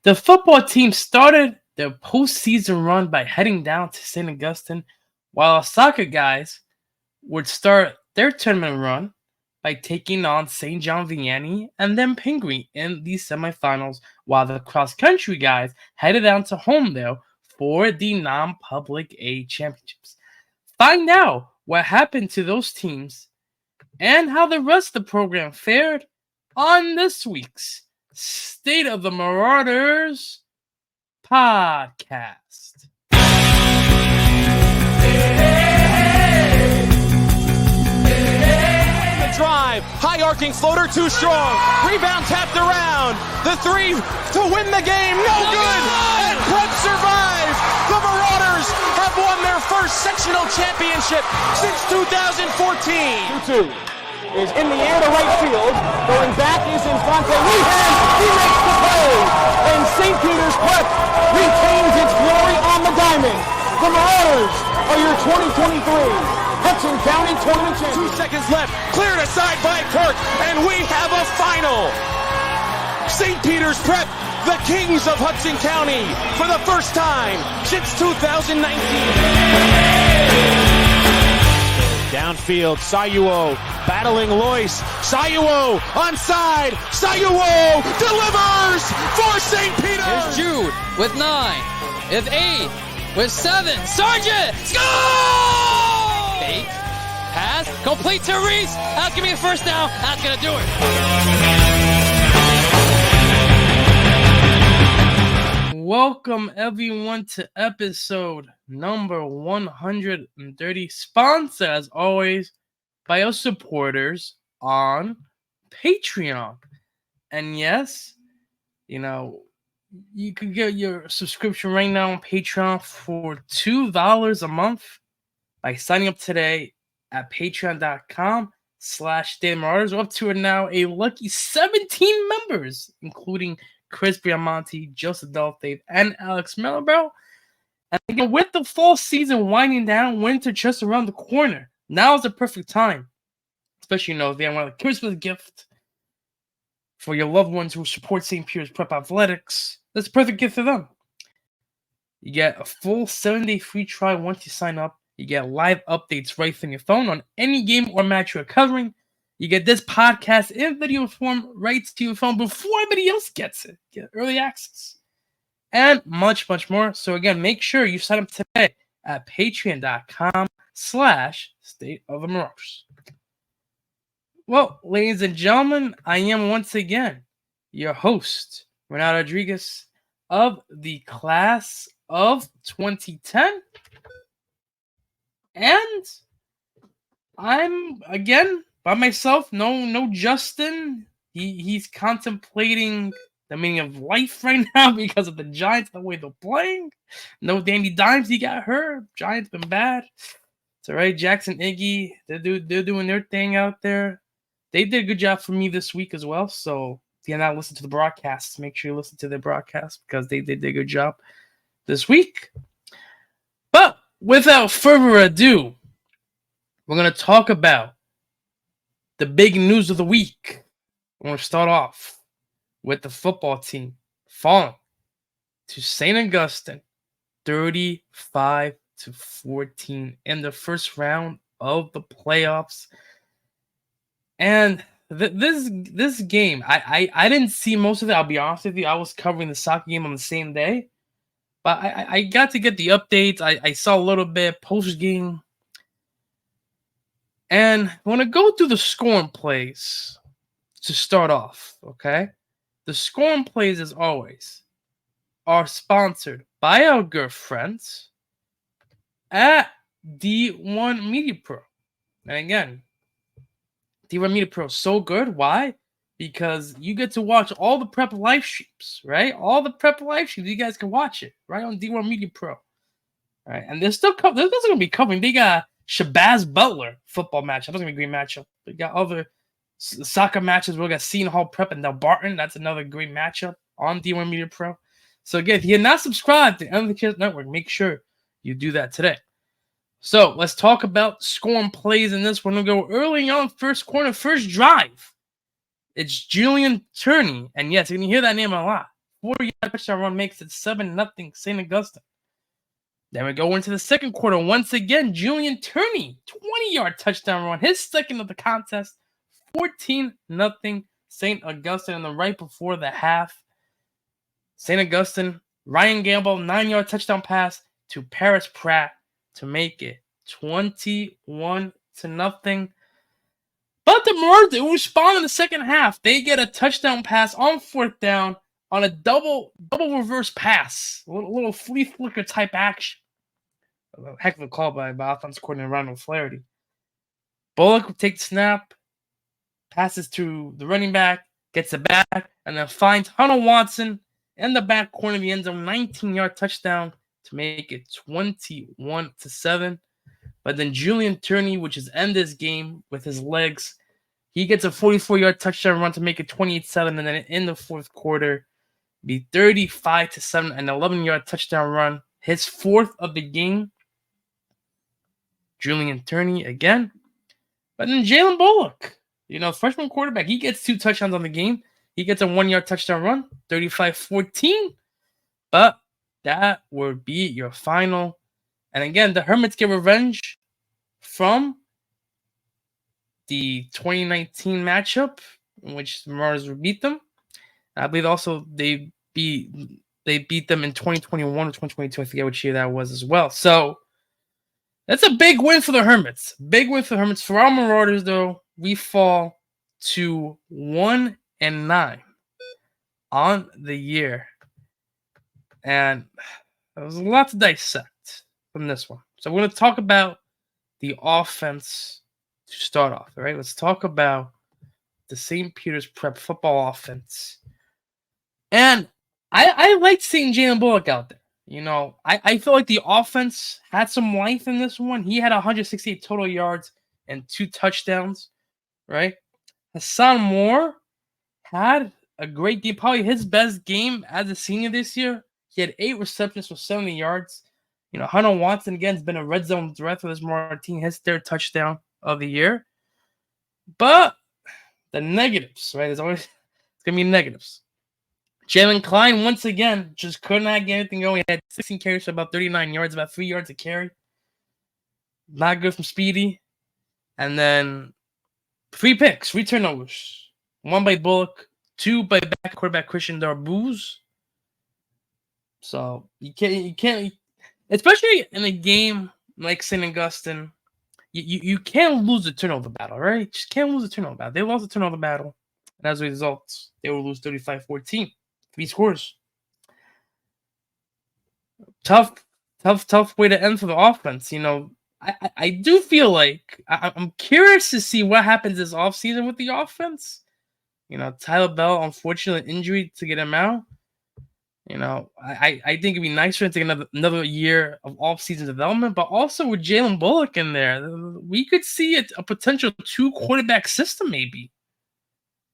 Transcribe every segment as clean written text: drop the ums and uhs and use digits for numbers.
The football team started their postseason run by heading down to St. Augustine, while our soccer guys would start their tournament run by taking on St. John Vianney and then Pingree in the semifinals, while the cross-country guys headed down to Holmdel for the non-public A championships. Find out what happened to those teams and how the rest of the program fared on this week's State of the Marauders podcast. Drive, high arcing floater, too strong. Rebound tapped around. The three to win the game, no good. And Prep survives. The Marauders have won their first sectional championship since 2014. 2-2 is in the air to right field. Going back is Infante. Rehand, he makes the play. And St. Peter's Prep retains its glory on the diamond. The Marauders are your 2023 Hudson County Tournament champions. 2 seconds left. Cleared aside by Kirk. And we have a final. St. Peter's Prep, the kings of Hudson County for the first time since 2019. Downfield, Sayuo battling Lois. Sayuo onside. Sayuo delivers for St. Peter. Here's Jude with 9, with 8, with 7. Sargent, score! Fake, pass, complete to Reese. That's gonna be a first down. That's gonna do it. Welcome everyone to episode number 130, sponsored as always by our supporters on Patreon. And yes, you can get your subscription right now on Patreon for $2 a month by signing up today at patreon.com/StateMarauders. We're up to now a lucky 17 members, including Chris Briamonte, Joseph Delfaith, and Alex Mellibro. And again, with the fall season winding down, winter just around the corner, now is the perfect time. Especially, if you want a Christmas gift for your loved ones who support St. Peter's Prep Athletics. That's a perfect gift for them. You get a full 7-day free trial once you sign up. You get live updates right from your phone on any game or match you're covering. You get this podcast in video form right to your phone before anybody else gets it. Get early access. And much, much more. So again, make sure you sign up today at patreon.com/StateOfTheMarauders. Well, ladies and gentlemen, I am once again your host, Renato Rodriguez of the class of 2010. And I'm, again, by myself. No Justin. He's contemplating the meaning of life right now because of the Giants, the way they're playing. No Danny Dimes, he got hurt. Giants been bad. It's all right. Jackson Iggy, they're doing their thing out there. They did a good job for me this week as well. So if you're not listening to the broadcasts, make sure you listen to their broadcast because they did a good job this week. But without further ado, we're going to talk about the big news of the week. We're going to start off with the football team falling to St. Augustine 35-14 in the first round of the playoffs. And this game, I didn't see most of it. I'll be honest with you. I was covering the soccer game on the same day. But I got to get the updates. I saw a little bit post-game. And I want to go through the scoring plays to start off, okay? The scoring plays, as always, are sponsored by our good friends at D1 Media Pro. And again, D1 Media Pro is so good. Why? Because you get to watch all the prep live streams, right? All the prep live streams, you guys can watch it right on D1 Media Pro. All right, and they're still they're going to be covering. They got Shabazz Butler football matchup. That's going to be a great matchup. They got other soccer matches. We got Seton Hall Prep and Del Barton. That's another great matchup on D1 Media Pro. So again, if you're not subscribed to MVK's Network, make sure you do that today. So let's talk about scoring plays in this one. We'll go early on, first quarter, first drive. It's Julian Turney. And yes, you're going to hear that name a lot. 4-yard touchdown run makes it 7-0 St. Augustine. Then we go into the second quarter. Once again, Julian Turney, 20-yard touchdown run, his second of the contest, 14-0 St. Augustine. And then right before the half, St. Augustine, Ryan Gamble, 9-yard touchdown pass to Paris Pratt to make it 21-0. But the Marauders respond in the second half. They get a touchdown pass on fourth down on a double reverse pass, a little flea flicker type action. A heck of a call by offense coordinator Ronald Flaherty. Bullock will take the snap, passes to the running back, gets it back, and then finds Hunter Watson in the back corner of the end zone, 19-yard touchdown to make it 21-7. But then Julian Turney, which has ended this game with his legs, he gets a 44-yard touchdown run to make it 28-7, and then in the fourth quarter, be 35-7, an 11-yard touchdown run, his fourth of the game. Julian Turney again. But then Jalen Bullock, freshman quarterback, he gets 2 touchdowns on the game. He gets a 1-yard touchdown run, 35-14. But that would be your final. And again, the Hermits get revenge from the 2019 matchup in which the Marauders would beat them. I believe also they beat them in 2021 or 2022. I forget which year that was as well. So that's a big win for the Hermits. Big win for the Hermits. For our Marauders, though, we fall to 1-9 on the year. And there's a lot to dissect from this one. So we're going to talk about the offense to start off. All right, let's talk about the St. Peter's Prep football offense. And I liked seeing Jalen Bullock out there. I feel like the offense had some life in this one. He had 168 total yards and 2 touchdowns, right? Hassan Moore had a great game, probably his best game as a senior this year. He had 8 receptions for 70 yards. Hunter Watson, again, has been a red zone threat for this Marauder team. His 3rd touchdown of the year. But the negatives, right? It's going to be negatives. Jalen Klein, once again, just could not get anything going. He had 16 carries for about 39 yards, about 3 yards a carry. Not good from Speedy. And then 3 picks, 3 turnovers. 1 by Bullock, 2 by back quarterback Christian Darbouz. So you can't, especially in a game like St. Augustine, you can't lose the turnover battle, right? You just can't lose the turnover battle. They lost the turnover battle, and as a result, they will lose 35-14. 3 scores. Tough way to end for the offense. I do feel like I'm curious to see what happens this offseason with the offense. Tyler Bell, unfortunately, injury to get him out. I think it'd be nice for him to get another year of offseason development, but also with Jalen Bullock in there, we could see a potential 2-quarterback system maybe.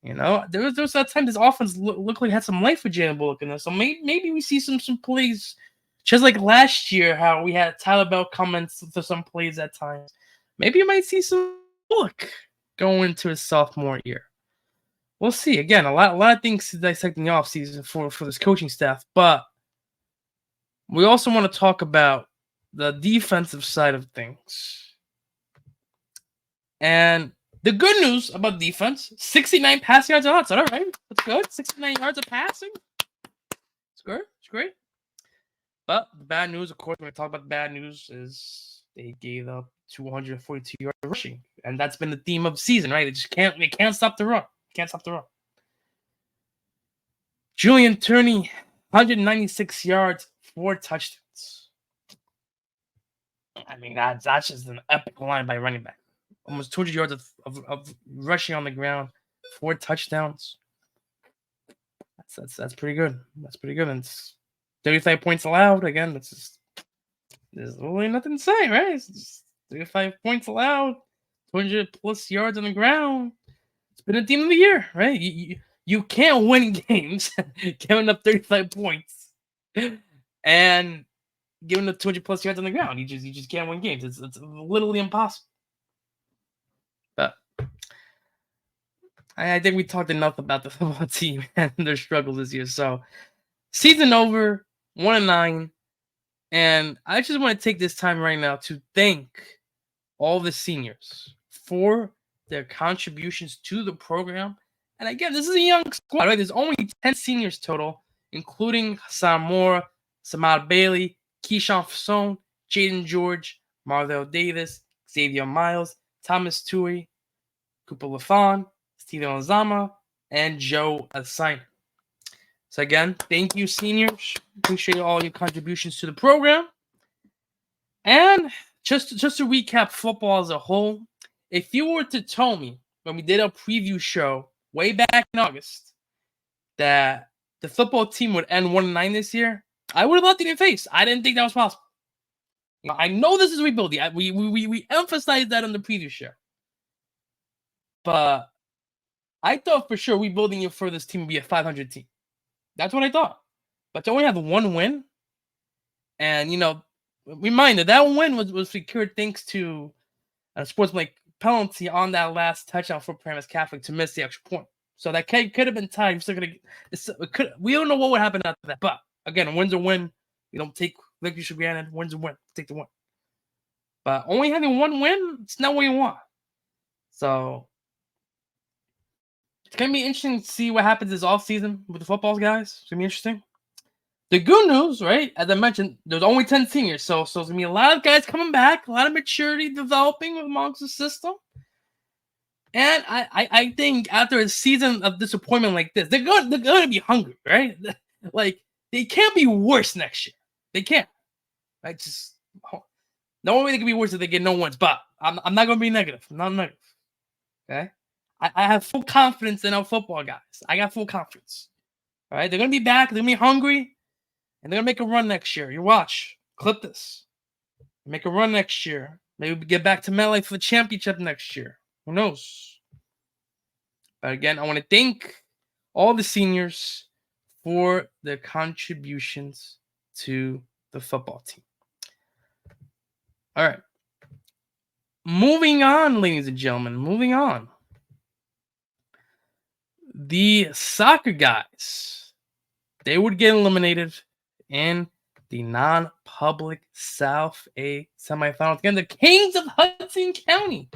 There was that time this offense looked like it had some life with Jalen Bullock in there. So maybe we see some plays, just like last year, how we had Tyler Bell comments for some plays at times. Maybe you might see some Bullock going into his sophomore year. We'll see. Again, a lot of things to dissect in the offseason for this coaching staff. But we also want to talk about the defensive side of things. And the good news about defense, 69 passing yards on outside. All right, that's good. 69 yards of passing. It's good. It's great. But the bad news, of course, when we talk about the bad news, is they gave up 242 yards rushing. And that's been the theme of the season, right? They can't stop the run. Can't stop the run. Julian Turney, 196 yards, 4 touchdowns. I mean, that's just an epic line by running back. Almost 200 yards of rushing on the ground, 4 touchdowns. That's pretty good. That's pretty good. And it's 35 points allowed. Again, there's really nothing to say, right? It's just 35 points allowed, 200 plus yards on the ground. It's been a team of the year, right? You can't win games giving up 35 points and giving up 200 plus yards on the ground. You just can't win games. It's literally impossible. But I think we talked enough about the football team and their struggles this year. So Season over, 1-9. And I just want to take this time right now to thank all the seniors for their contributions to the program. And again, this is a young squad, right? There's only 10 seniors total, including Hassan Moore, Samad Bailey, Keyshawn Fasson, Jaden George, Marauder Davis, Xavier Miles, Thomas Tui, Cooper LaFon, Steven Ozama, and Joe Assigner. So again, thank you, seniors. Appreciate all your contributions to the program. And just to recap football as a whole, if you were to tell me when we did a preview show way back in August that the football team would end 1-9 this year, I would have laughed in your face. I didn't think that was possible. I know this is rebuilding. We emphasized that on the preview show. But I thought for sure rebuilding your furthest team would be a 500 team. That's what I thought. But to only have one win, and, reminder, that win was secured thanks to a sportsmanlike penalty on that last touchdown for Paramus Catholic to miss the extra point. So that could have been tied. We don't know what would happen after that. But, again, a win's a win. You don't take victory for granted. Win's a win. Take the win. But only having one win, it's not what you want. So it's going to be interesting to see what happens this offseason with the footballs, guys. It's going to be interesting. The good news, right, as I mentioned, there's only 10 seniors. So it's going to be a lot of guys coming back, a lot of maturity developing amongst the system. And I think after a season of disappointment like this, they're going to be hungry, right? Like, they can't be worse next year. They can't. The only way they can be worse is they get no wins. But I'm not going to be negative. I'm not negative. Okay? I have full confidence in our football guys. I got full confidence. All right? They're going to be back. They're going to be hungry. And they're going to make a run next year. You watch. Clip this. Make a run next year. Maybe we get back to MetLife for the championship next year. Who knows? But again, I want to thank all the seniors for their contributions to the football team. All right. Moving on, ladies and gentlemen. Moving on. The soccer guys, they would get eliminated in the non-public South A semifinals. Again, the Kings of Hudson County,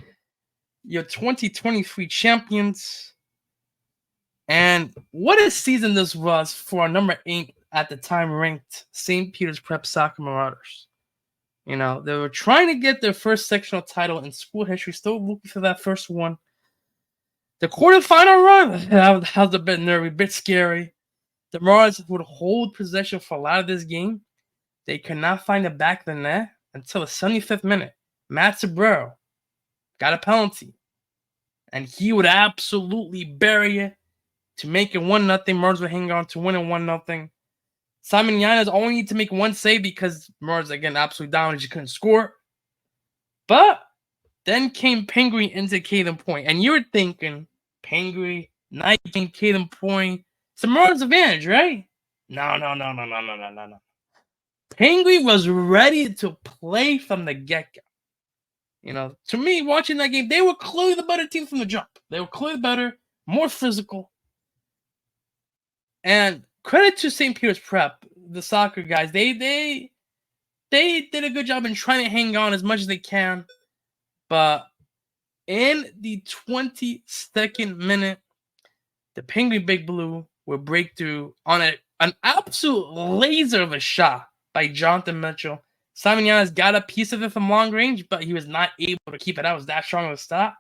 your 2023 champions. And what a season this was for our number 8 at the time ranked St. Peter's Prep Soccer Marauders. They were trying to get their first sectional title in school history, still looking for that first one. The quarterfinal run, that was a bit nervy, a bit scary. The Marauders would hold possession for a lot of this game. They could not find the back of the net until the 75th minute. Matt Sobrero got a penalty, and he would absolutely bury it to make it 1-0. Marauders would hang on to win it 1-0. Simon Yanez only need to make one save because Marauders, again, absolutely down. Just couldn't score. But then came Pingree into Caden Point. And you were thinking, Pingree, Nike, Caden Point. It's a Marauders advantage, right? No. Pingree was ready to play from the get-go. To me, watching that game, they were clearly the better team from the jump. They were clearly better, more physical. And credit to St. Peter's Prep, the soccer guys. They did a good job in trying to hang on as much as they can. But in the 22nd minute, the Penguin Big Blue will break through on an absolute laser of a shot by Jonathan Mitchell. Simon Yanez got a piece of it from long range, but he was not able to keep it out. It was that strong of a stop.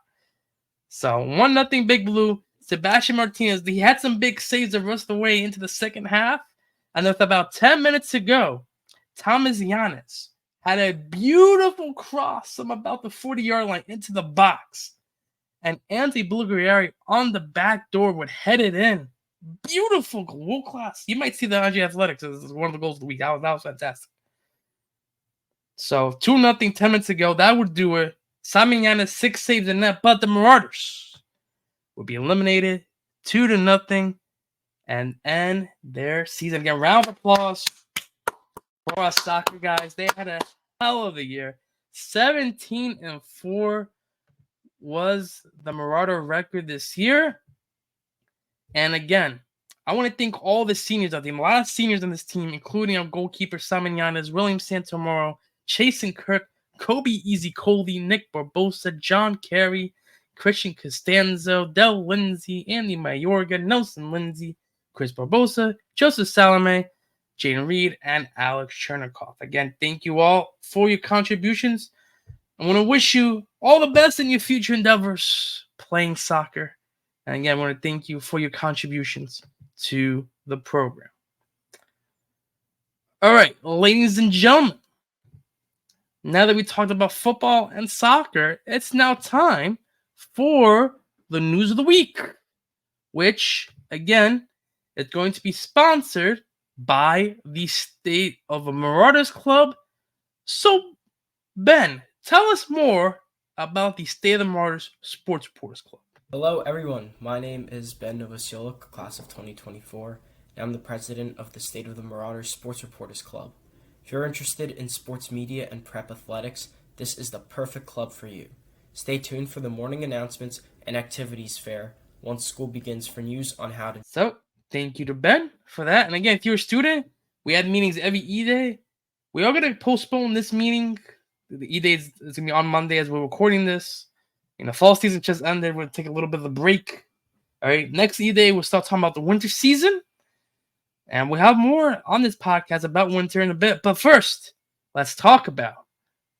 So 1-0 Big Blue. Sebastian Martinez, he had some big saves the rest of the way into the second half. And with about 10 minutes to go, Thomas Yanez had a beautiful cross from about the 40-yard line into the box. And Anthony Bulgarieri on the back door would head it in. Beautiful goal, world class. You might see the NJ Athletics as one of the goals of the week. That was fantastic. So 2-0, 10 minutes ago, that would do it. Simon Yanez 6 saves in net, but the Marauders would be eliminated 2-0 and end their season. Again, round of applause for our soccer guys. They had a hell of a year. 17-4 was the Marauder record this year. And again, I want to thank all the seniors of the team. A lot of seniors on this team, including our goalkeeper Simon Yanez, William Santomoro, Chasen Kirk, Kobe Easy Coley, Nick Barbosa, John Carey, Christian Costanzo, Del Lindsay, Andy Mayorga, Nelson Lindsay, Chris Barbosa, Joseph Salome, Jane Reed, and Alex Chernikov. Again, thank you all for your contributions. I want to wish you all the best in your future endeavors playing soccer. And again, I want to thank you for your contributions to the program. All right, ladies and gentlemen, now that we talked about football and soccer, it's now time for the news of the week, which, again, is going to be sponsored by the State of the Marauders Club. So, Ben, tell us more about the State of the Marauders Sports Reporters Club. Hello everyone, my name is Ben Novosioluk, class of 2024, and I'm the president of the State of the Marauders Sports Reporters Club. If you're interested in sports media and prep athletics, this is the perfect club for you. Stay tuned for the morning announcements and activities fair once school begins for news on how to... So, thank you to Ben for that. And again, if you're a student, we have meetings every E-Day. We are going to postpone this meeting. The E-Day is going to be on Monday as we're recording this. Fall season just ended. We're going to take a little bit of a break. All right, next E-Day, we'll start talking about the winter season. And we'll have more on this podcast about winter in a bit. But first, let's talk about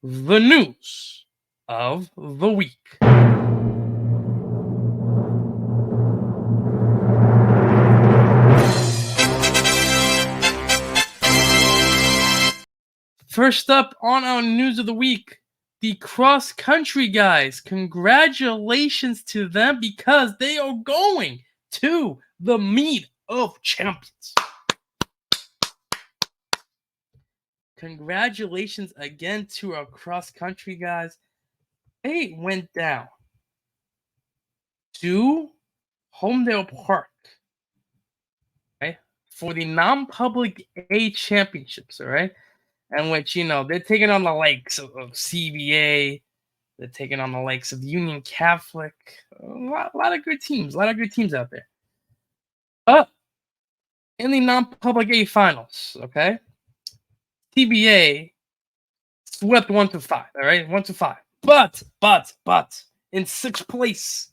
the news of the week. First up on our news of the week, the cross-country guys. Congratulations to them because they are going to the Meet of Champions. Congratulations again to our cross-country guys. They went down to Holmdel Park, right, for the non-public A championships, all right? And which, they're taking on the likes of CBA. They're taking on the likes of Union Catholic. A lot of good teams. A lot of good teams out there. But in the non-public A finals, okay, CBA swept 1-5, all right? 1-5. But, in 6th place,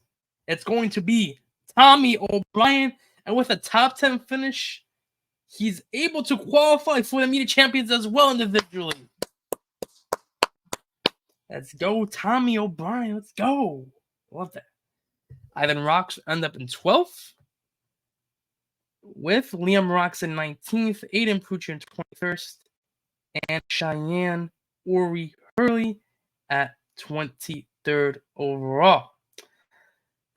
it's going to be Tommy O'Brien. And with a top 10 finish, he's able to qualify for the Meet of Champions as well individually. Let's go, Tommy O'Brien. Let's go. Love that. Ivan Rocks end up in 12th, with Liam Rocks in 19th, Aiden Poocher in 21st, and Cheyenne Ori Hurley at 23rd overall.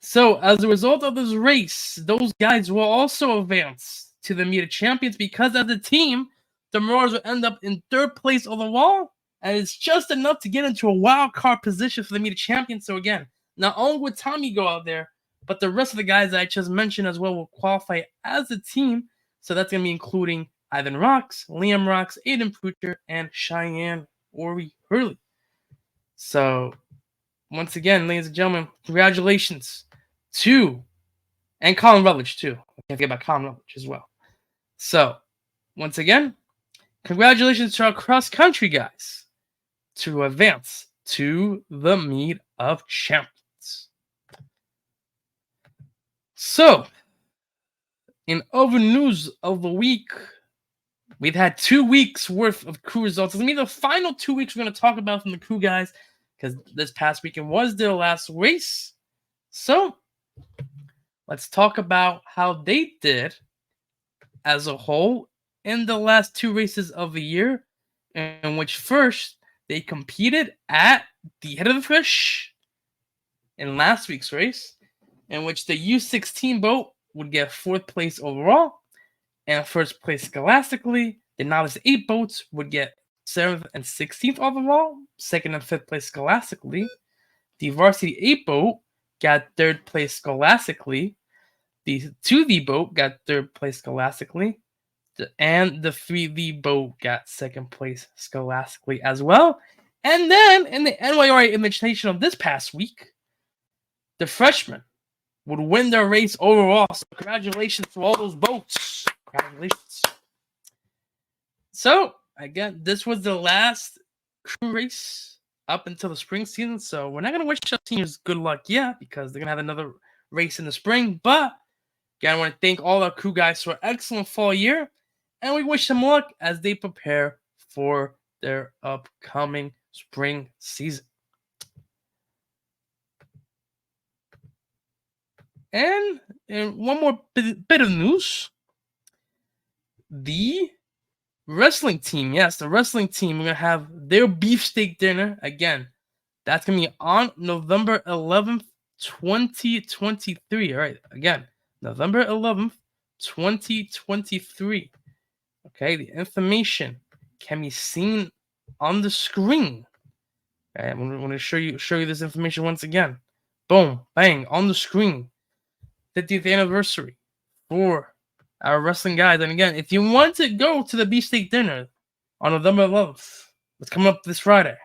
So, as a result of this race, those guys will also advance to the Meet of Champions because as a team, the Marauders will end up in 3rd place overall, and it's just enough to get into a wild card position for the Meet of Champions. So again, not only would Tommy go out there, but the rest of the guys I just mentioned as well will qualify as a team. So that's going to be including Ivan Rocks, Liam Rocks, Aiden Poocher, and Cheyenne Ori Hurley. So once again, ladies and gentlemen, congratulations to, and Colin Rutledge too. I can't forget about Colin Rutledge as well. So once again, congratulations to our cross-country guys to advance to the Meet of Champions. So, in other news of the week, we've had 2 weeks worth of crew results. It's going to be the final 2 weeks we're going to talk about from the crew guys because this past weekend was their last race. So, let's talk about how they did as a whole in the last 2 races of the year, in which first they competed at the Head of the Fish in last week's race, in which the U16 boat would get 4th place overall, and 1st place scholastically. The Novice 8 boats would get 7th and 16th overall, 2nd and 5th place scholastically. The Varsity 8 boat got 3rd place scholastically. The 2V boat got 3rd place scholastically. And the 3V boat got 2nd place scholastically as well. And then in the NYRA Invitational this past week, the freshmen would win their race overall. So congratulations to all those boats. Congratulations. So, again, this was the last crew race up until the spring season. So we're not going to wish our seniors good luck yet because they're going to have another race in the spring. But, again, I want to thank all our crew guys for an excellent fall year. And we wish them luck as they prepare for their upcoming spring season. And one more bit of news. The wrestling team, yes, the wrestling team, we're going to have their beefsteak dinner. Again, that's going to be on November 11th, 2023. All right, again, November 11th, 2023. Okay, the information can be seen on the screen. Okay, I'm going to show you this information once again. Boom, bang, on the screen. 50th anniversary for our wrestling guys. And again, if you want to go to the beefsteak dinner on November 11th, it's coming up this Friday.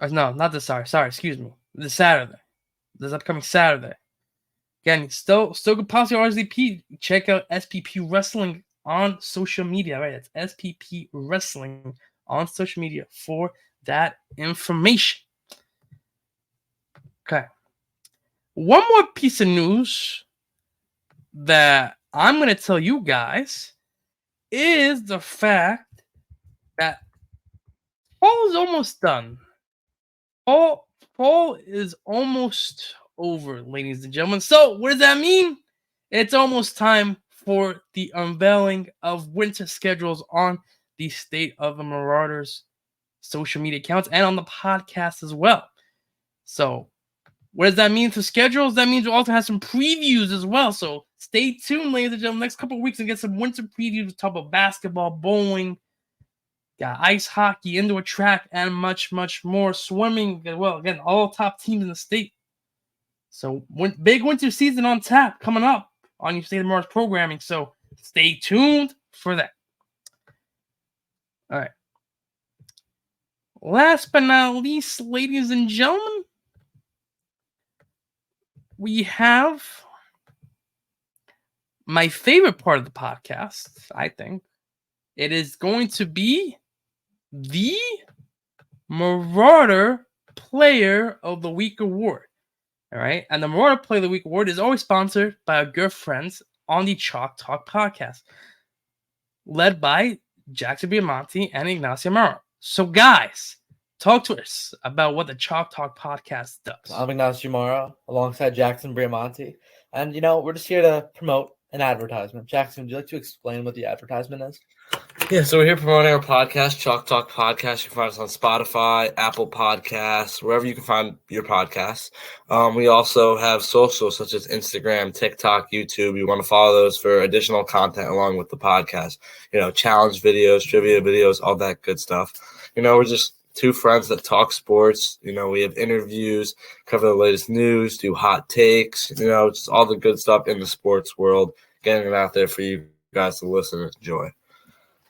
No, not this Sorry, excuse me. This Saturday. This upcoming Saturday. Again, still good policy RSVP. Check out SPP Wrestling on social media. Right, it's SPP Wrestling on social media for that information. Okay. One more piece of news that I'm going to tell you guys is the fact that fall is almost done. Fall is almost over, ladies and gentlemen. So, what does that mean? It's almost time for the unveiling of winter schedules on the State of the Marauders social media accounts and on the podcast as well. So, what does that mean for schedules? That means we'll also have some previews as well. So stay tuned, ladies and gentlemen, next couple of weeks and get some winter previews. Talk about basketball, bowling, ice hockey, indoor track, and much, much more. Swimming, well, again, all top teams in the state. So big winter season on tap coming up on your State of Marauders programming. So stay tuned for that. All right. Last but not least, ladies and gentlemen, we have my favorite part of the podcast, I think. It is going to be the Marauder Player of the Week Award. All right. And the Marauder Player of the Week Award is always sponsored by our good friends on the Chalk Talk podcast, led by Jackson Biamonte and Ignacio Amaro. So, guys, talk to us about what the Chalk Talk podcast does. I'm Ignacio Amaro alongside Jackson Biamonte. And, we're just here to promote an advertisement. Jackson, would you like to explain what the advertisement is? Yeah, so we're here promoting our podcast, Chalk Talk Podcast. You can find us on Spotify, Apple Podcasts, wherever you can find your podcasts. We also have socials such as Instagram, TikTok, YouTube. You want to follow those for additional content along with the podcast. Challenge videos, trivia videos, all that good stuff. We're just two friends that talk sports. We have interviews, cover the latest news, do hot takes, just all the good stuff in the sports world, getting it out there for you guys to listen and enjoy.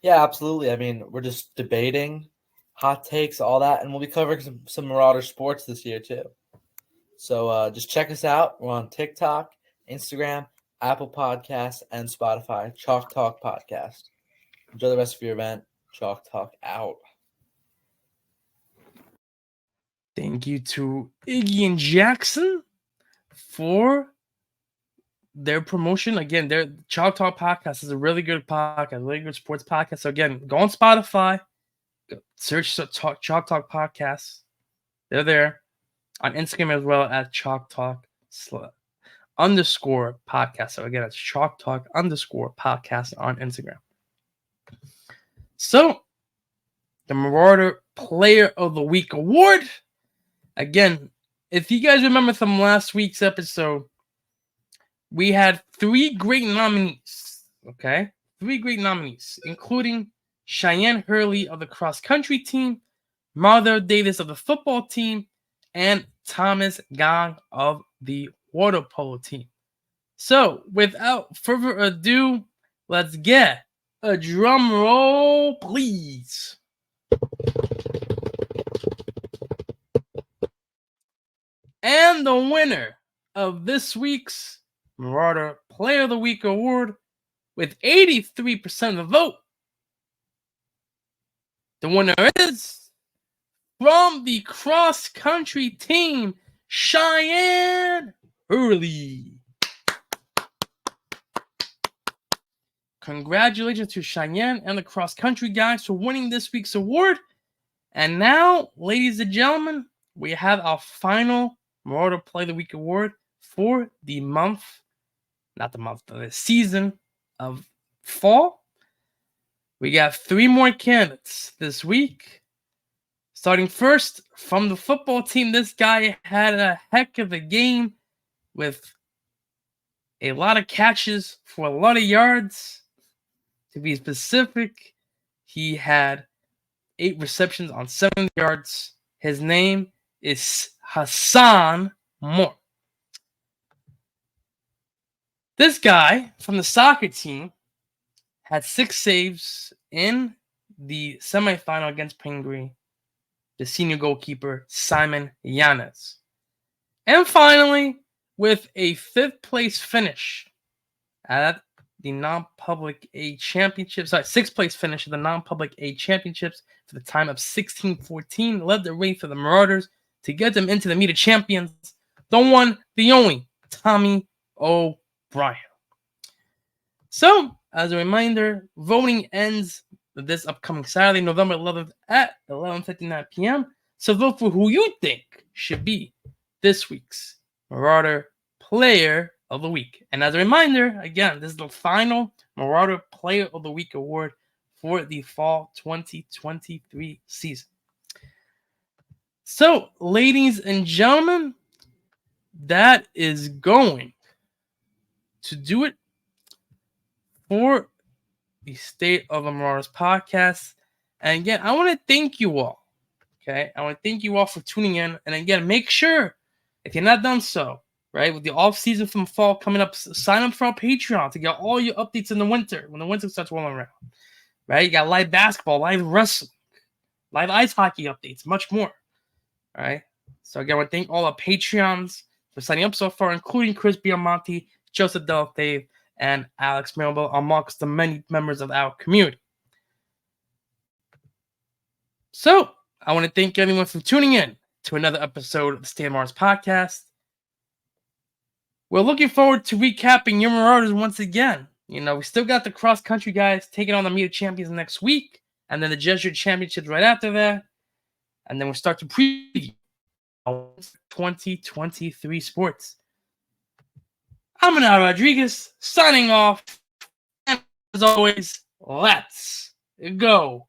Yeah, absolutely. I mean, we're just debating, hot takes, all that, and we'll be covering some Marauder sports this year too. So just check us out. We're on TikTok, Instagram, Apple Podcasts, and Spotify. Chalk Talk Podcast. Enjoy the rest of your event. Chalk Talk out. Thank you to Iggy and Jackson for their promotion. Again, their Chalk Talk podcast is a really good podcast, really good sports podcast. So again, go on Spotify, search Chalk Talk podcast. They're there on Instagram as well at Chalk Talk _ podcast. So again, it's Chalk Talk _ podcast on Instagram. So the Marauder Player of the Week Award. Again, if you guys remember from last week's episode, we had 3 great nominees, okay? 3 great nominees, including Cheyenne Hurley of the cross-country team, Marauder Davis of the football team, and Thomas Gong of the water polo team. So, without further ado, let's get a drum roll, please. And the winner of this week's Marauder Player of the Week award with 83% of the vote. The winner is from the cross-country team, Cheyenne Hurley. Congratulations to Cheyenne and the cross-country guys for winning this week's award. And now, ladies and gentlemen, we have our final Marauder Play of the Week award for the season of fall. We got 3 more candidates this week. Starting first from the football team, this guy had a heck of a game with a lot of catches for a lot of yards. To be specific, he had 8 receptions on 70 yards. His name is Hassan Moore. This guy from the soccer team had 6 saves in the semifinal against Pingree, the senior goalkeeper, Simon Yanez. And finally, with a 5th place finish at the non-public A championships, 6th place finish at the non-public A championships for the time of 16-14, led the way for the Marauders to get them into the meet of champions, the one, the only, Tommy O'Brien. So, as a reminder, voting ends this upcoming Saturday, November 11th at 11:59 p.m. So vote for who you think should be this week's Marauder Player of the Week. And as a reminder, again, this is the final Marauder Player of the Week award for the fall 2023 season. So, ladies and gentlemen, that is going to do it for the State of the Marauders podcast. And again, I want to thank you all. Okay, I want to thank you all for tuning in. And again, make sure, if you're not done so, right, with the off season from fall coming up, sign up for our Patreon to get all your updates in the winter when the winter starts rolling around. Right, you got live basketball, live wrestling, live ice hockey updates, much more. All right. So again, I want to thank all our Patreons for signing up so far, including Chris Biamonte, Joseph Delfave, and Alex Mirabel, amongst the many members of our community. So, I want to thank everyone for tuning in to another episode of the State of Mars podcast. We're looking forward to recapping your Marauders once again. You know, we still got the cross-country guys taking on the Meet of Champions next week, and then the Jesuit Championships right after that. And then we'll start to preview 2023 sports. I'm Renato Rodriguez, signing off. And as always, let's go